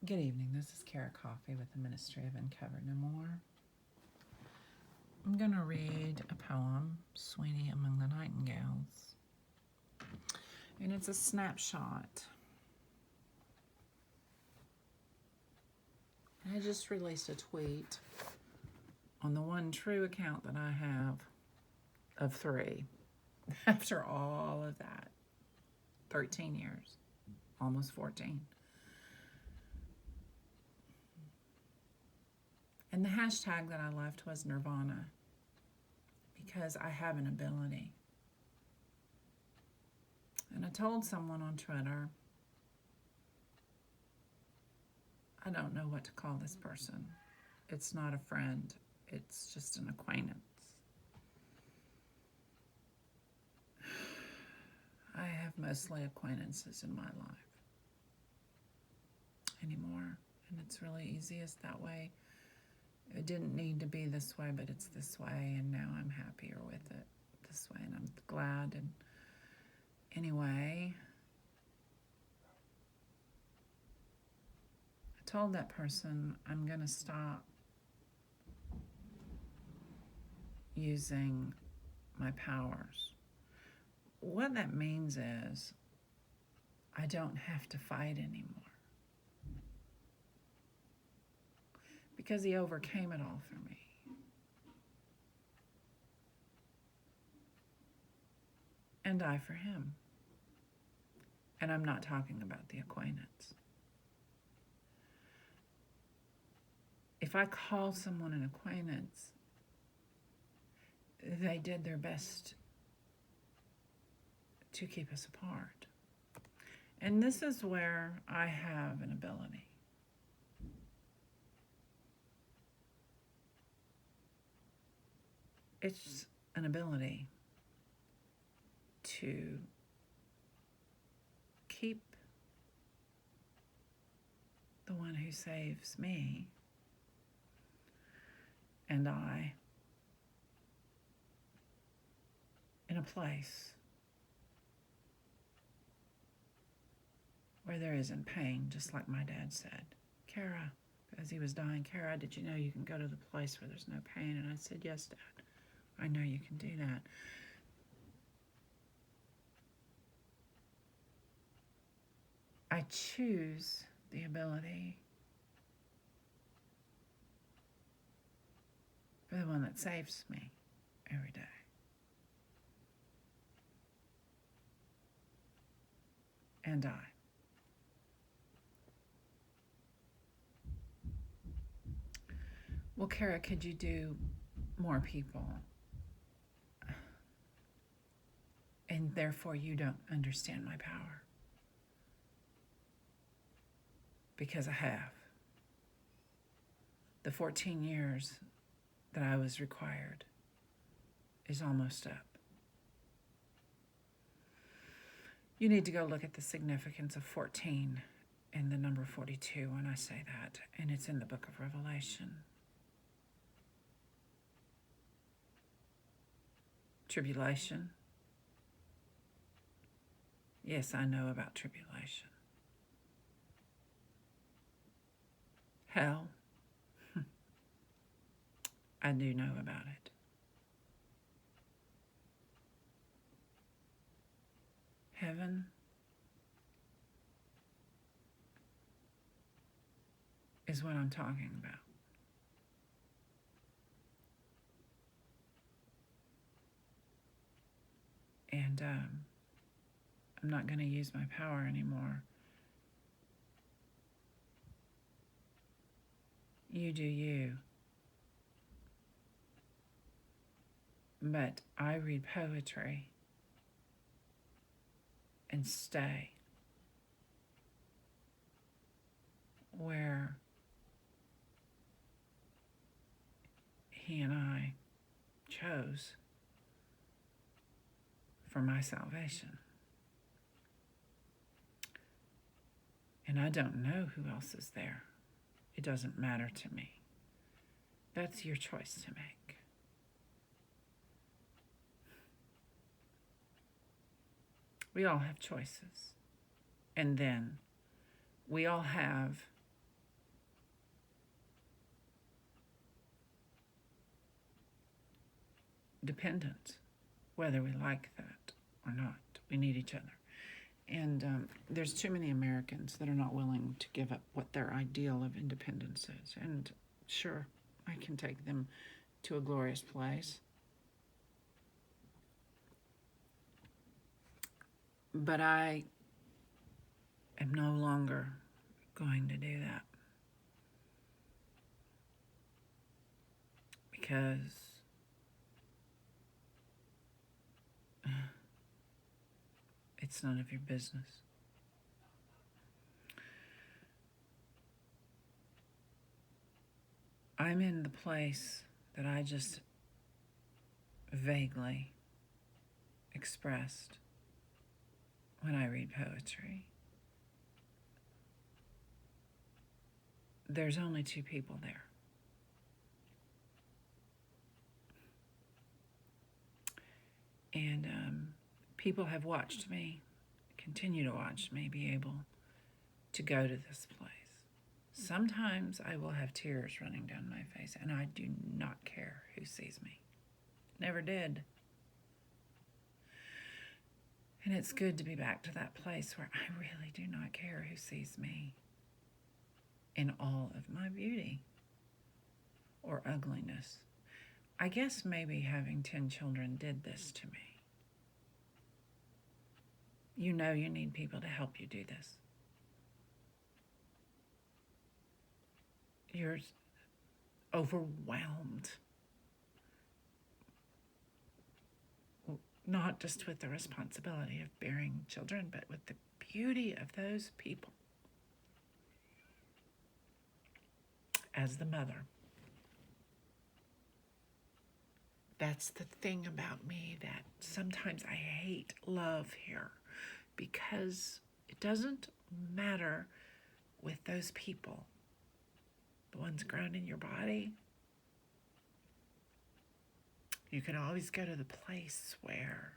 Good evening. This is Beaty-Coffey with the Ministry of Uncover No More. I'm going to read a poem, Sweeney Among the Nightingales. And it's a snapshot. I just released a tweet on the one true account that I have of 3. After all of that, 13 years, almost 14. And the hashtag that I left was Nirvana, because I have an ability. And I told someone on Twitter, I don't know what to call this person. It's not a friend, it's just an acquaintance. I have mostly acquaintances in my life anymore, and it's really easiest that way. It didn't need to be this way, but it's this way, and now I'm happier with it this way, and I'm glad. And anyway, I told that person I'm going to stop using my powers. What that means is I don't have to fight anymore, because he overcame it all for me. And I for him. And I'm not talking about the acquaintance. If I call someone an acquaintance, they did their best to keep us apart. And this is where I have an ability. It's an ability to keep the one who saves me and I in a place where there isn't pain, just like my dad said. Kara, as he was dying, Kara, did you know you can go to the place where there's no pain? And I said, yes, Dad. I know you can do that. I choose the ability for the one that saves me every day. And I. Well, Kara, could you do more people? And therefore you don't understand my power. Because I have. The 14 years that I was required is almost up. You need to go look at the significance of 14 and the number 42 when I say that, and it's in the book of Revelation. Tribulation. Yes, I know about tribulation. Hell. I do know about it. Heaven is what I'm talking about. And I'm not going to use my power anymore. You do you. But I read poetry and stay where he and I chose for my salvation. And I don't know who else is there. It doesn't matter to me. That's your choice to make. We all have choices. And then we all have dependence, whether we like that or not. We need each other. And there's too many Americans that are not willing to give up what their ideal of independence is. And sure, I can take them to a glorious place. But I am no longer going to do that. Because it's none of your business. I'm in the place that I just vaguely expressed when I read poetry. There's only two people there. And people have watched me, continue to watch me be able to go to this place. Sometimes I will have tears running down my face, and I do not care who sees me. Never did. And it's good to be back to that place where I really do not care who sees me in all of my beauty or ugliness. I guess maybe having 10 children did this to me. You know you need people to help you do this. You're overwhelmed. Not just with the responsibility of bearing children, but with the beauty of those people. As the mother. That's the thing about me that sometimes I hate love here, because it doesn't matter with those people, the ones grown in your body. You can always go to the place where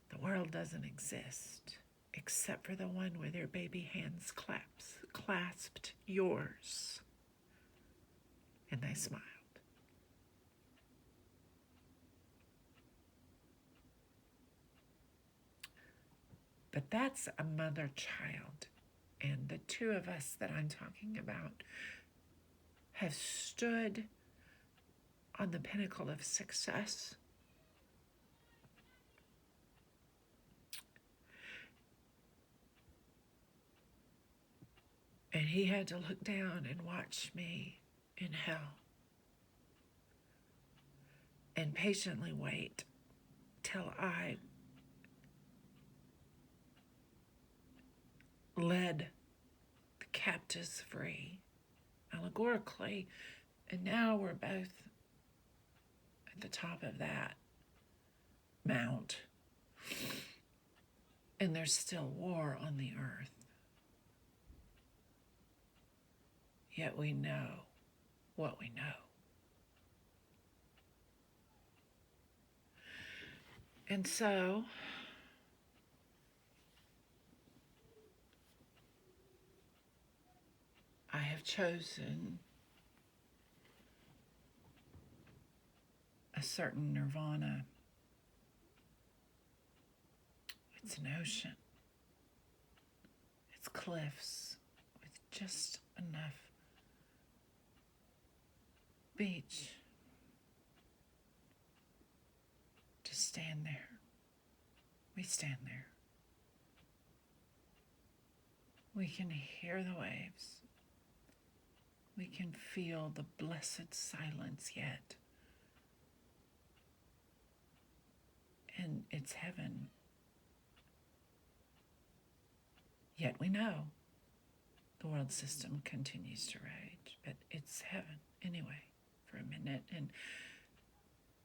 the world doesn't exist, except for the one with their baby hands clasped yours. And they smiled. But that's a mother-child. And the two of us that I'm talking about have stood on the pinnacle of success. And he had to look down and watch me in hell and patiently wait till I led the captives free, allegorically, and now we're both at the top of that mount, and there's still war on the earth. Yet we know what we know. And so, I have chosen a certain nirvana. It's an ocean. It's cliffs with just enough beach to stand there. We stand there. We can hear the waves. We can feel the blessed silence yet. And it's heaven. Yet we know the world system continues to rage, but it's heaven anyway for a minute.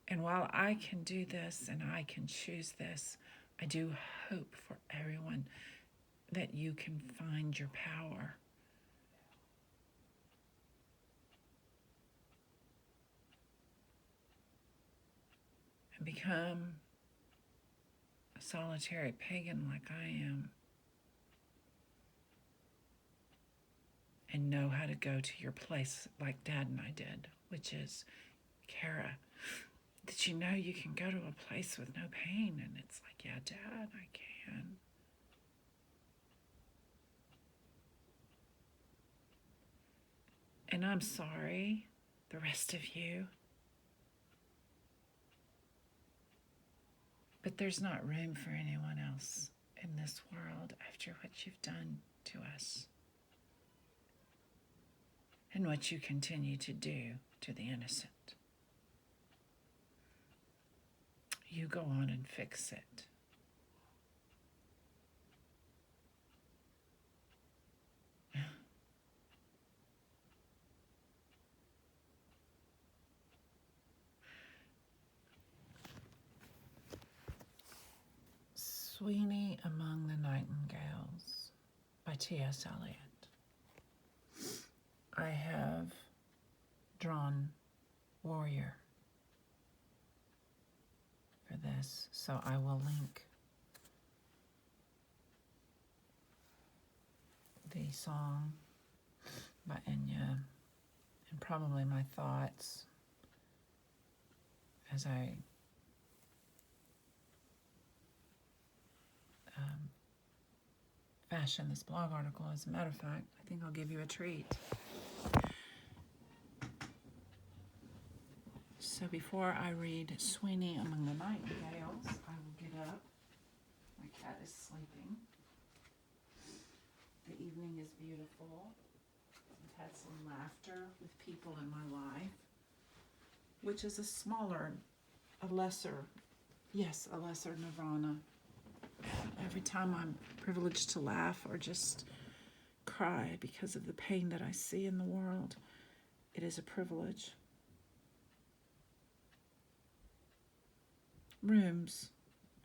And while I can do this and I can choose this, I do hope for everyone that you can find your power. And become a solitary pagan like I am. and know how to go to your place like Dad and I did, which is, Kara, did you know you can go to a place with no pain? And it's like, yeah, Dad, I can. And I'm sorry, the rest of you, but there's not room for anyone else in this world after what you've done to us and what you continue to do to the innocent. You go on and fix it. Sweeney Among the Nightingales by T.S. Eliot. I have drawn warrior for this, so I will link the song by Enya and probably my thoughts as I fashion this blog article. As a matter of fact, I think I'll give you a treat. So before I read Sweeney Among the Nightingales, I will get up. My cat is sleeping. The evening is beautiful. I've had some laughter with people in my life, which is a lesser nirvana. Every time I'm privileged to laugh or just cry because of the pain that I see in the world, it is a privilege. Rooms.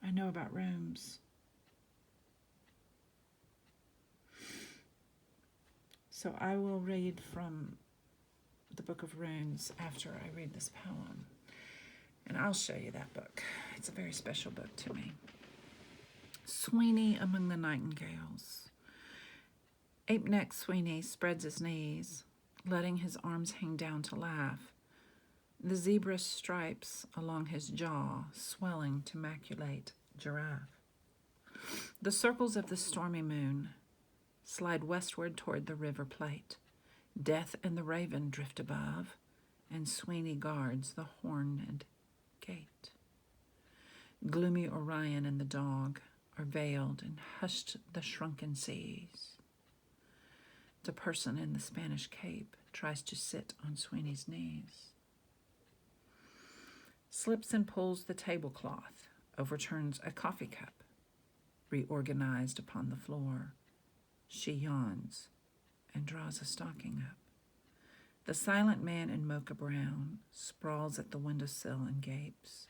I know about rooms. So I will read from the Book of Runes after I read this poem. And I'll show you that book. It's a very special book to me. Sweeney Among the Nightingales. Ape-necked Sweeney spreads his knees, letting his arms hang down to laugh. The zebra stripes along his jaw, swelling to maculate giraffe. The circles of the stormy moon slide westward toward the river plate. Death and the raven drift above, and Sweeney guards the horned gate. Gloomy Orion and the dog are veiled and hushed the shrunken seas. The person in the Spanish cape tries to sit on Sweeney's knees. Slips and pulls the tablecloth, overturns a coffee cup, reorganized upon the floor. She yawns and draws a stocking up. The silent man in mocha brown sprawls at the windowsill and gapes.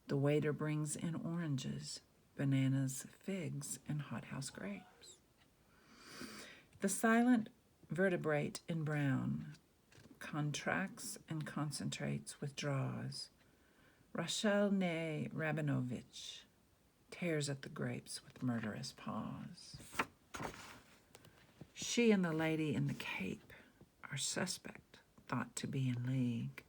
The waiter brings in oranges, bananas, figs, and hothouse grapes. The silent vertebrate in brown contracts and concentrates, withdraws. Rachel Ney Rabinovich tears at the grapes with murderous paws. She and the lady in the cape are suspect, thought to be in league.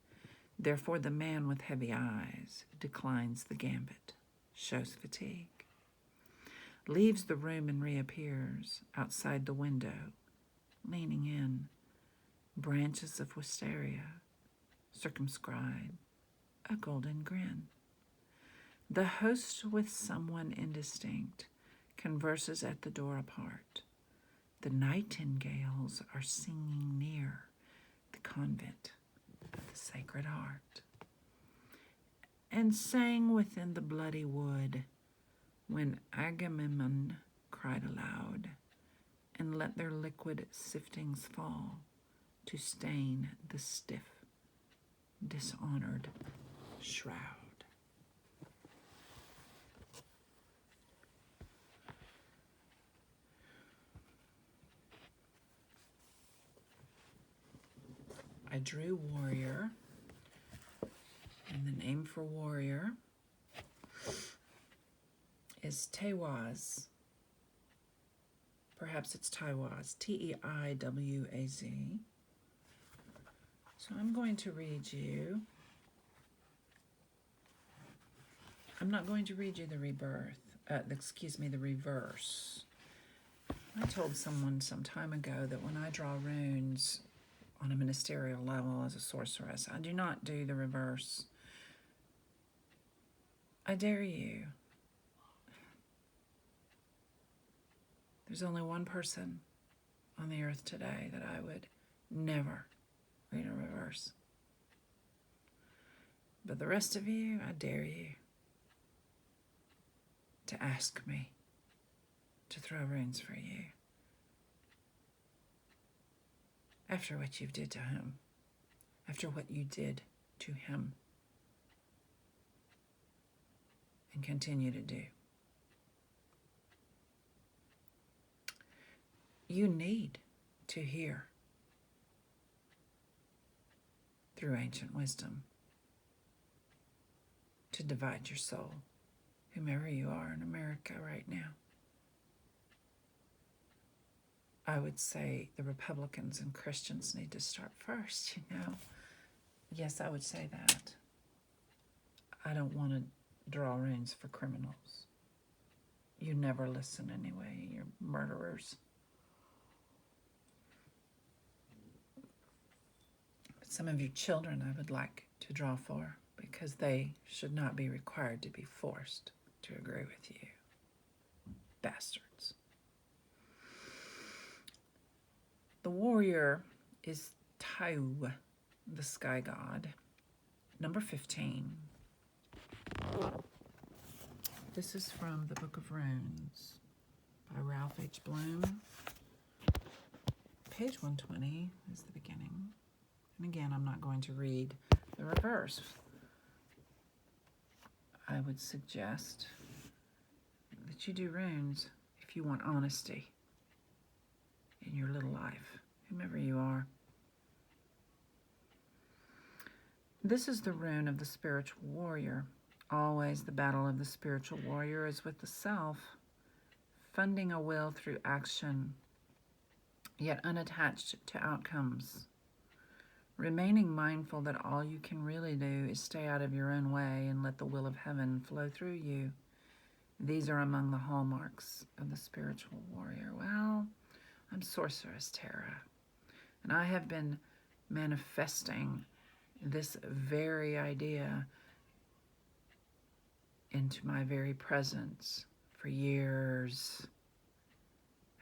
Therefore the man with heavy eyes declines the gambit, shows fatigue, leaves the room and reappears outside the window, leaning in, branches of wisteria circumscribe a golden grin. The host with someone indistinct converses at the door apart. The nightingales are singing near the convent of the Sacred Heart, and sang within the bloody wood when Agamemnon cried aloud and let their liquid siftings fall to stain the stiff, dishonored shroud. I drew warrior, and the name for warrior is Tewaz Perhaps it's Teiwaz, T-E-I-W-A-Z. So I'm going to read you. I'm not going to read you the the reverse. I told someone some time ago that when I draw runes on a ministerial level as a sorceress, I do not do the reverse. I dare you. There's only one person on the earth today that I would never read a reverse. But the rest of you, I dare you to ask me to throw runes for you. After what you did to him. After what you did to him. And continue to do. You need to hear through ancient wisdom to divide your soul, whomever you are in America right now. I would say the Republicans and Christians need to start first, you know. Yes, I would say that. I don't want to draw runes for criminals. You never listen anyway, you're murderers. But some of you children I would like to draw for because they should not be required to be forced to agree with you. Bastards. The warrior is Tau, the sky god. Number 15. This is from the Book of Runes by Ralph H. Bloom. Page 120 is the beginning. And again, I'm not going to read the reverse. I would suggest that you do runes if you want honesty in your little life, whomever you are. This is the rune of the spiritual warrior. Always the battle of the spiritual warrior is with the self, funding a will through action, yet unattached to outcomes. Remaining mindful that all you can really do is stay out of your own way and let the will of heaven flow through you. These are among the hallmarks of the spiritual warrior. Well, I'm Sorceress Tara, and I have been manifesting this very idea into my very presence for years.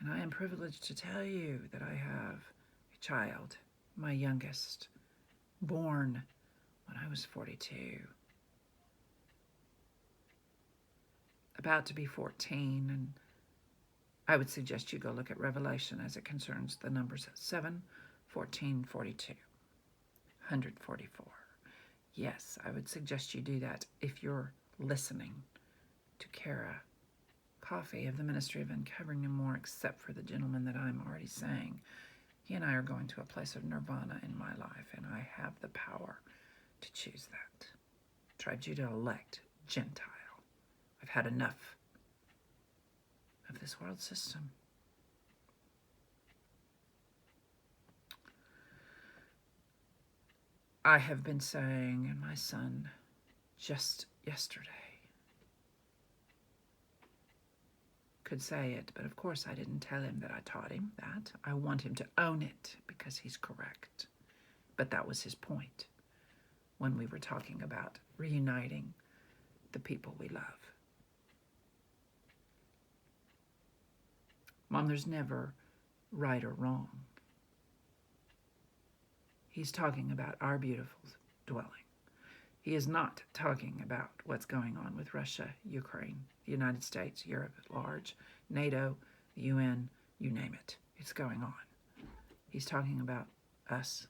And I am privileged to tell you that I have a child, my youngest, born when I was 42. About to be 14, and I would suggest you go look at Revelation as it concerns the numbers 7, 14, 42, 144. Yes, I would suggest you do that if you're listening to Kara Coffey of the Ministry of Uncovering No More, except for the gentleman that I'm already saying. He and I are going to a place of nirvana in my life, and I have the power to choose that. Tried you to elect Gentile. I've had enough of this world system. I have been saying, and my son just yesterday could say it, but of course I didn't tell him that I taught him that. I want him to own it because he's correct. But that was his point when we were talking about reuniting the people we love. Mom, there's never right or wrong. He's talking about our beautiful dwelling. He is not talking about what's going on with Russia, Ukraine, the United States, Europe at large, NATO, the UN, you name it. It's going on. He's talking about us.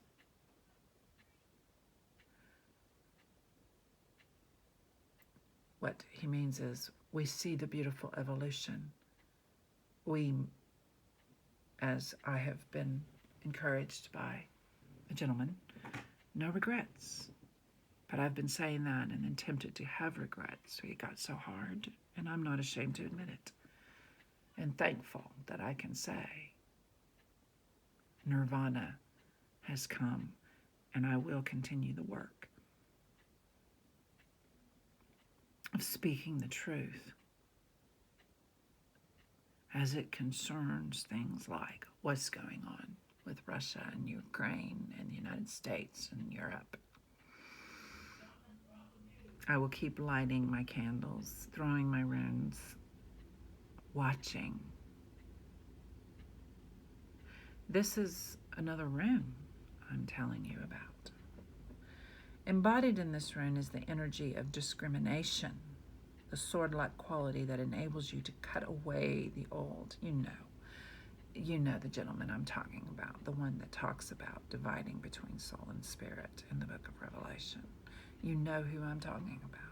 What he means is we see the beautiful evolution. We, as I have been encouraged by a gentleman, no regrets. But I've been saying that and then tempted to have regrets. So it got so hard, and I'm not ashamed to admit it. and thankful that I can say Nirvana has come, and I will continue the work of speaking the truth as it concerns things like what's going on with Russia and Ukraine and the United States and Europe. I will keep lighting my candles, throwing my runes, watching. This is another rune I'm telling you about. Embodied in this rune is the energy of discrimination, the sword-like quality that enables you to cut away the old. You know the gentleman I'm talking about, the one that talks about dividing between soul and spirit in the book of Revelation. You know who I'm talking about.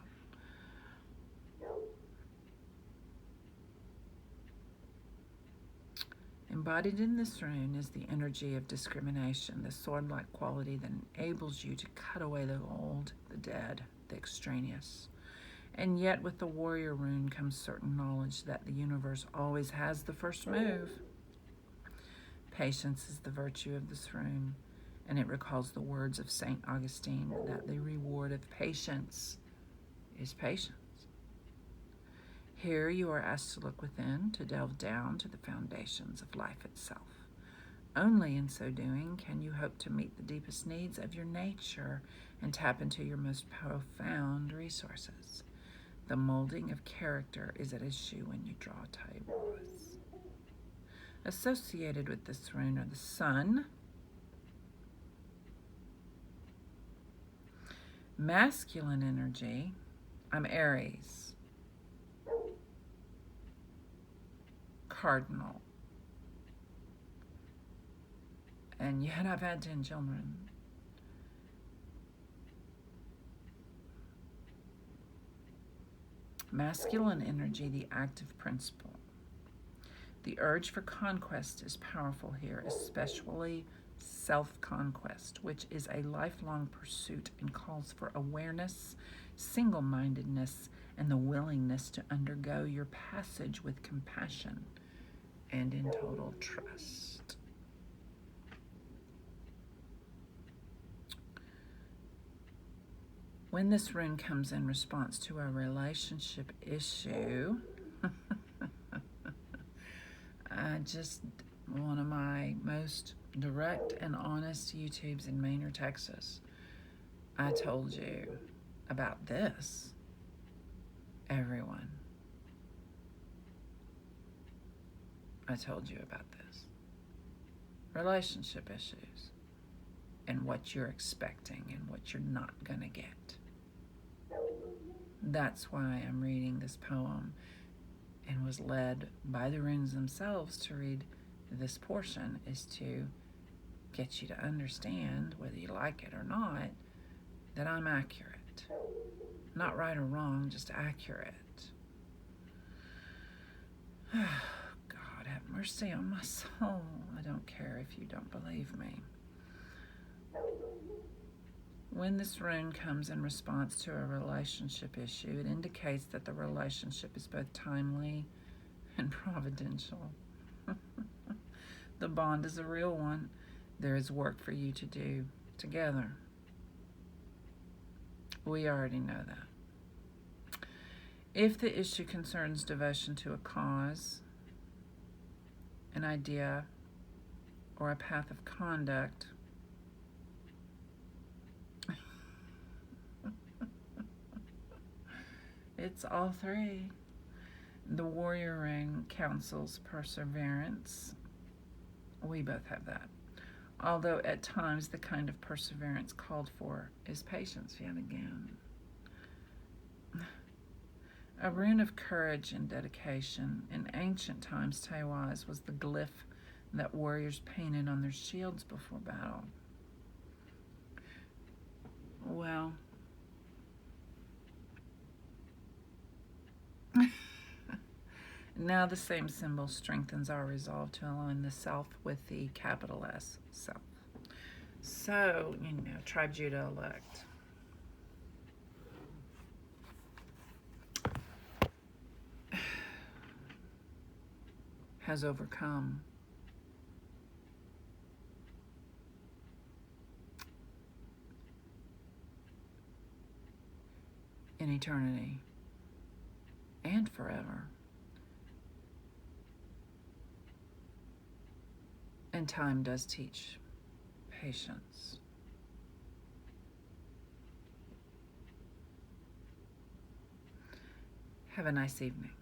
Embodied in this rune is the energy of discrimination, the sword-like quality that enables you to cut away the old, the dead, the extraneous. And yet with the warrior rune comes certain knowledge that the universe always has the first move. Patience is the virtue of this rune, and it recalls the words of St. Augustine that the reward of patience is patience. Here you are asked to look within, to delve down to the foundations of life itself. Only in so doing can you hope to meet the deepest needs of your nature and tap into your most profound resources. The molding of character is at issue when you draw tables. Associated with this rune are the sun, masculine energy. I'm Aries, cardinal, and yet I've had 10 children. Masculine energy, the active principle. The urge for conquest is powerful here, especially self-conquest, which is a lifelong pursuit and calls for awareness, single-mindedness, and the willingness to undergo your passage with compassion and in total trust. When this rune comes in response to a relationship issue, one of my most direct and honest YouTubes in Manor, Texas, I told you about this, everyone. I told you about this. Relationship issues and what you're expecting and what you're not going to get. That's why I'm reading this poem and was led by the runes themselves to read this portion, is to get you to understand, whether you like it or not, that I'm accurate. Not right or wrong, just accurate. God, have mercy on my soul. I don't care if you don't believe me. When this rune comes in response to a relationship issue, it indicates that the relationship is both timely and providential. The bond is a real one. There is work for you to do together. We already know that. If the issue concerns devotion to a cause, an idea, or a path of conduct, it's all three. The warrior ring counsels perseverance. We both have that. Although at times the kind of perseverance called for is patience yet again. A rune of courage and dedication. In ancient times, Tewaz was the glyph that warriors painted on their shields before battle. Well, now the same symbol strengthens our resolve to align the self with the capital S, self. So, Tribe Judah elect. has overcome. In eternity and forever. And time does teach patience. Have a nice evening.